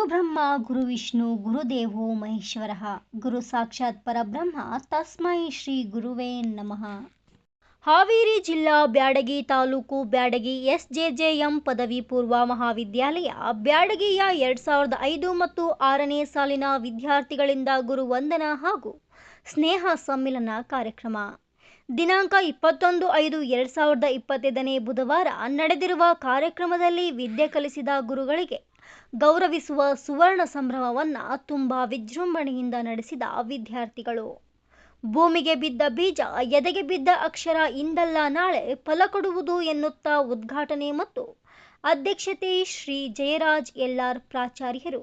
ಗುರುಬ್ರಹ್ಮ ಗುರುವಿಷ್ಣು ಗುರುದೇವೋ ಮಹೇಶ್ವರಃ ಗುರು ಸಾಕ್ಷಾತ್ ಪರಬ್ರಹ್ಮ ತಸ್ಮೈ ಶ್ರೀ ಗುರುವೇ ನಮಃ. ಹಾವೇರಿ ಜಿಲ್ಲಾ ಬ್ಯಾಡಗಿ ತಾಲೂಕು ಬ್ಯಾಡಗಿ ಎಸ್ಜೆಜೆಎಂ ಪದವಿ ಪೂರ್ವ ಮಹಾವಿದ್ಯಾಲಯ ಬ್ಯಾಡಗಿಯ 2005 ಮತ್ತು 6ನೇ ಸಾಲಿನ ವಿದ್ಯಾರ್ಥಿಗಳಿಂದ ಗುರುವಂದನ ಹಾಗೂ ಸ್ನೇಹ ಸಮ್ಮಿಲನ ಕಾರ್ಯಕ್ರಮ ದಿನಾಂಕ 21/5/2025 ಬುಧವಾರ ನಡೆದಿರುವ ಕಾರ್ಯಕ್ರಮದಲ್ಲಿ ವಿದ್ಯೆ ಕಲಿಸಿದ ಗುರುಗಳಿಗೆ ಗೌರವಿಸುವ ಸುವರ್ಣ ಸಂಭ್ರಮವನ್ನು ತುಂಬ ವಿಜೃಂಭಣೆಯಿಂದ ನಡೆಸಿದ ವಿದ್ಯಾರ್ಥಿಗಳು. ಭೂಮಿಗೆ ಬಿದ್ದ ಬೀಜ ಎದೆಗೆ ಬಿದ್ದ ಅಕ್ಷರ ಇಂದಲ್ಲ ನಾಳೆ ಫಲ ಕೊಡುವುದು ಎನ್ನುತ್ತಾ ಉದ್ಘಾಟನೆ ಮತ್ತು ಅಧ್ಯಕ್ಷತೆ ಶ್ರೀ ಜಯರಾಜ್ ಎಲ್ಆರ್ ಪ್ರಾಚಾರ್ಯರು,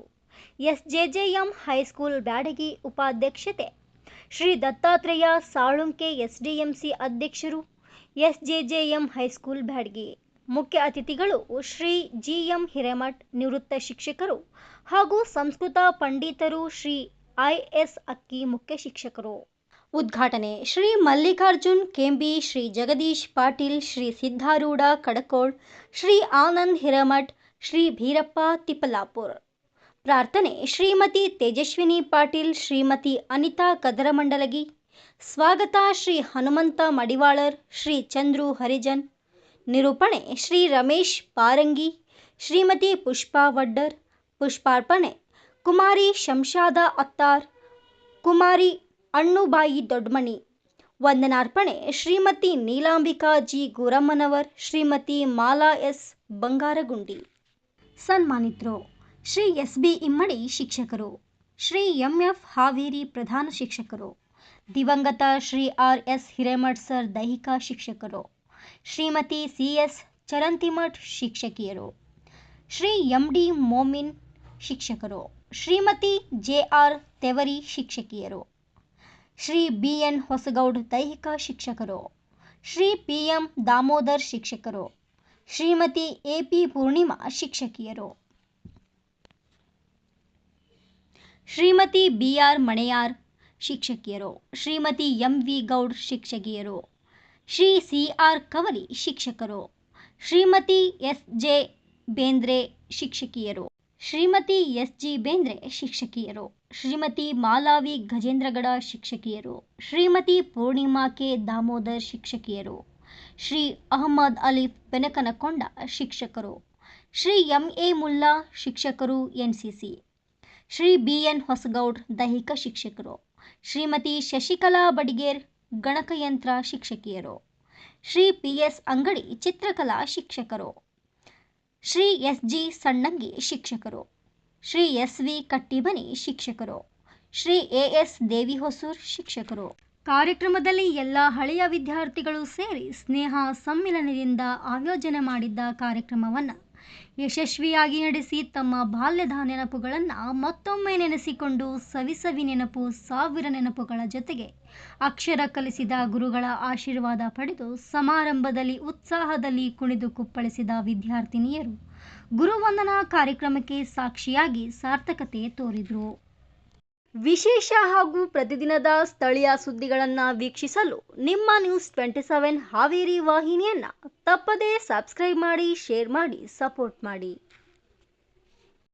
ಎಸ್ಜೆಜೆಎಂ ಹೈಸ್ಕೂಲ್ ಬ್ಯಾಡಗಿ ಉಪಾಧ್ಯಕ್ಷತೆ ಶ್ರೀ ದತ್ತಾತ್ರೇಯ ಸಾಳುಂಕೆ ಎಸ್ಡಿಎಂಸಿ ಅಧ್ಯಕ್ಷರು, ಎಸ್ಜೆಜೆಎಂ ಹೈಸ್ಕೂಲ್ ಬ್ಯಾಡಗಿ. ಮುಖ್ಯ ಅತಿಥಿಗಳು ಶ್ರೀ ಜಿಎಂ ಹಿರೇಮಠ್ ನಿವೃತ್ತ ಶಿಕ್ಷಕರು ಹಾಗೂ ಸಂಸ್ಕೃತ ಪಂಡಿತರು, ಶ್ರೀ ಐಎಸ್ ಅಕ್ಕಿ ಮುಖ್ಯ ಶಿಕ್ಷಕರು. ಉದ್ಘಾಟನೆ ಶ್ರೀ ಮಲ್ಲಿಕಾರ್ಜುನ್ ಕೆಂಬಿ, ಶ್ರೀ ಜಗದೀಶ್ ಪಾಟೀಲ್, ಶ್ರೀ ಸಿದ್ಧಾರೂಢ ಕಡಕೋಳ್, ಶ್ರೀ ಆನಂದ್ ಹಿರೇಮಠ್, ಶ್ರೀ ಭೀರಪ್ಪ ತಿಪ್ಪಲಾಪುರ್. ಪ್ರಾರ್ಥನೆ ಶ್ರೀಮತಿ ತೇಜಸ್ವಿನಿ ಪಾಟೀಲ್, ಶ್ರೀಮತಿ ಅನಿತಾ ಕದರಮಂಡಲಗಿ. ಸ್ವಾಗತ ಶ್ರೀ ಹನುಮಂತ ಮಡಿವಾಳರ್, ಶ್ರೀ ಚಂದ್ರು ಹರಿಜನ್. ನಿರೂಪಣೆ ಶ್ರೀ ರಮೇಶ್ ಪಾರಂಗಿ, ಶ್ರೀಮತಿ ಪುಷ್ಪಾ ವಡ್ಡರ್. ಪುಷ್ಪಾರ್ಪಣೆ ಕುಮಾರಿ ಶಂಷಾದ ಅತ್ತಾರ್, ಕುಮಾರಿ ಅಣ್ಣುಬಾಯಿ ದೊಡ್ಮನಿ. ವಂದನಾರ್ಪಣೆ ಶ್ರೀಮತಿ ನೀಲಾಂಬಿಕಾ ಜಿ ಗುರಮ್ಮನವರ್, ಶ್ರೀಮತಿ ಮಾಲಾ ಎಸ್ ಬಂಗಾರಗುಂಡಿ. ಸನ್ಮಾನಿತರು ಶ್ರೀ ಎಸ್ ಬಿ ಇಮ್ಮಡಿ ಶಿಕ್ಷಕರು, ಶ್ರೀ ಎಂಎಫ್ ಹಾವೇರಿ ಪ್ರಧಾನ ಶಿಕ್ಷಕರು, ದಿವಂಗತ Shri R S Hiremath sir ದೈಹಿಕ ಶಿಕ್ಷಕರು, ಶ್ರೀಮತಿ ಸಿ ಎಸ್ ಚರಂತಿಮಠ್ ಶಿಕ್ಷಕಿಯರು, ಶ್ರೀ ಎಂ ಡಿ ಮೋಮಿನ್ ಶಿಕ್ಷಕರು, ಶ್ರೀಮತಿ ಜೆ ಆರ್ ತೆವರಿ ಶಿಕ್ಷಕಿಯರು, ಶ್ರೀ ಬಿ ಎನ್ ಹೊಸಗೌಡ್ ದೈಹಿಕ ಶಿಕ್ಷಕರು, ಶ್ರೀ ಪಿ ಎಂ ದಾಮೋದರ್ ಶಿಕ್ಷಕರು, ಶ್ರೀಮತಿ ಎ ಪಿ ಪೂರ್ಣಿಮಾ ಶಿಕ್ಷಕಿಯರು, ಶ್ರೀಮತಿ ಬಿ ಆರ್ ಮಣೆಯಾರ್ ಶಿಕ್ಷಕಿಯರು, ಶ್ರೀಮತಿ ಎಂ ವಿ ಗೌಡ್ ಶಿಕ್ಷಕಿಯರು, ಶ್ರೀ ಸಿ ಆರ್ ಕವಲಿ ಶಿಕ್ಷಕರು, ಶ್ರೀಮತಿ ಎಸ್ ಜೆ ಬೇಂದ್ರೆ ಶಿಕ್ಷಕಿಯರು, ಶ್ರೀಮತಿ ಎಸ್ ಜಿ ಬೇಂದ್ರೆ ಶಿಕ್ಷಕಿಯರು, ಶ್ರೀಮತಿ ಮಾಲಾವಿ ಗಜೇಂದ್ರಗಡ ಶಿಕ್ಷಕಿಯರು, ಶ್ರೀಮತಿ ಪೂರ್ಣಿಮಾ ಕೆ ದಾಮೋದರ್ ಶಿಕ್ಷಕಿಯರು, ಶ್ರೀ ಅಹಮದ್ ಅಲಿಫ್ ಬೆನಕನಕೊಂಡ ಶಿಕ್ಷಕರು, ಶ್ರೀ ಎಂ ಎ ಮುಲ್ಲಾ ಶಿಕ್ಷಕರು NCC, Shri B N Hosagoud ದೈಹಿಕ ಶಿಕ್ಷಕರು, ಶ್ರೀಮತಿ ಶಶಿಕಲಾ ಬಡಿಗೇರ್ ಗಣಕಯಂತ್ರ ಶಿಕ್ಷಕಿಯರು, ಶ್ರೀ ಪಿ ಎಸ್ ಅಂಗಡಿ ಚಿತ್ರಕಲಾ ಶಿಕ್ಷಕರು, ಶ್ರೀ ಎಸ್ ಜಿ ಸಣ್ಣಂಗಿ ಶಿಕ್ಷಕರು, ಶ್ರೀ ಎಸ್ ವಿ ಕಟ್ಟಿಬನಿ ಶಿಕ್ಷಕರು, ಶ್ರೀ ಎ ಎಸ್ ದೇವಿಹೊಸೂರ್ ಶಿಕ್ಷಕರು. ಕಾರ್ಯಕ್ರಮದಲ್ಲಿ ಎಲ್ಲ ಹಳೆಯ ವಿದ್ಯಾರ್ಥಿಗಳು ಸೇರಿ ಸ್ನೇಹ ಸಮ್ಮಿಲನದಿಂದ ಆಯೋಜನೆ ಮಾಡಿದ್ದ ಕಾರ್ಯಕ್ರಮವನ್ನು ಯಶಸ್ವಿಯಾಗಿ ನಡೆಸಿ ತಮ್ಮ ಬಾಲ್ಯದ ನೆನಪುಗಳನ್ನು ಮತ್ತೊಮ್ಮೆ ನೆನೆಸಿಕೊಂಡು ಸವಿಸವಿ ನೆನಪು, ಸಾವಿರ ನೆನಪುಗಳ ಜೊತೆಗೆ ಅಕ್ಷರ ಕಲಿಸಿದ ಗುರುಗಳ ಆಶೀರ್ವಾದ ಪಡೆದು ಸಮಾರಂಭದಲ್ಲಿ ಉತ್ಸಾಹದಲ್ಲಿ ಕುಣಿದು ಕುಪ್ಪಳಿಸಿದ ವಿದ್ಯಾರ್ಥಿನಿಯರು ಗುರುವಂದನಾ ಕಾರ್ಯಕ್ರಮಕ್ಕೆ ಸಾಕ್ಷಿಯಾಗಿ ಸಾರ್ಥಕತೆ ತೋರಿದರು. ವಿಶೇಷ ಹಾಗೂ ಪ್ರತಿದಿನದ ಸ್ಥಳೀಯ ಸುದ್ದಿಗಳನ್ನು ವೀಕ್ಷಿಸಲು ನಿಮ್ಮ ನ್ಯೂಸ್ 27 ಹಾವೇರಿ ವಾಹಿನಿಯನ್ನು ತಪ್ಪದೇ ಸಬ್ಸ್ಕ್ರೈಬ್ ಮಾಡಿ, ಶೇರ್ ಮಾಡಿ, ಸಪೋರ್ಟ್ ಮಾಡಿ.